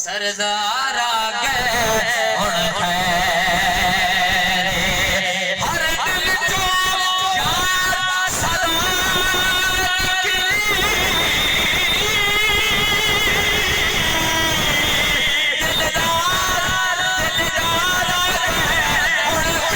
सरदार आ गए हुण खैर हर दिल चो यार सदा की दिलदार दिलदार आ गए हुण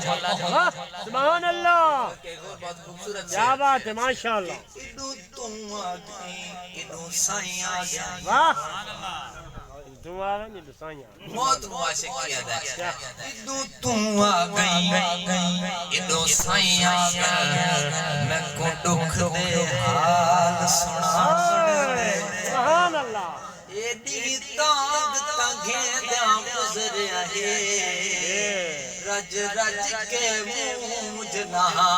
सुभान अल्लाह क्या बात है माशाअल्लाह वाह मौत मुआशे किया था इदू तू आ गई इदो साईं आ गया मैं को दुख दे हाल सुना सुभान अल्लाह एडी तांग तंगे दा गुजरिया है रज रज के मुझ नहा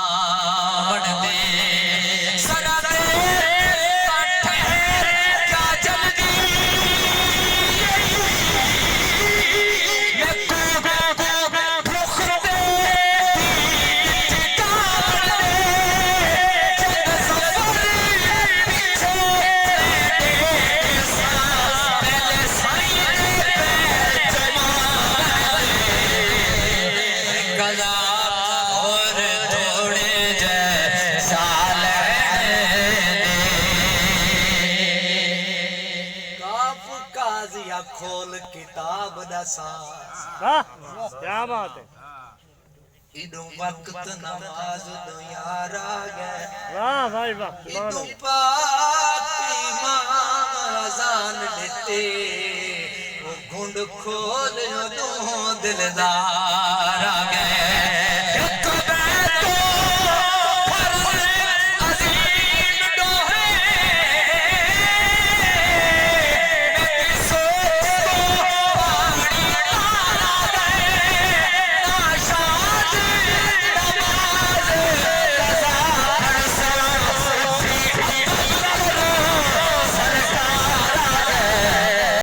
बन दे सरा दे क्या जल्दी खोल किताब दसा क्या बात है इदो वक्त नमाज दो यार आ गए वाह भाई वाह इदो पाक इमाम अज़ान देते वो घुंड खोल दो दिलदार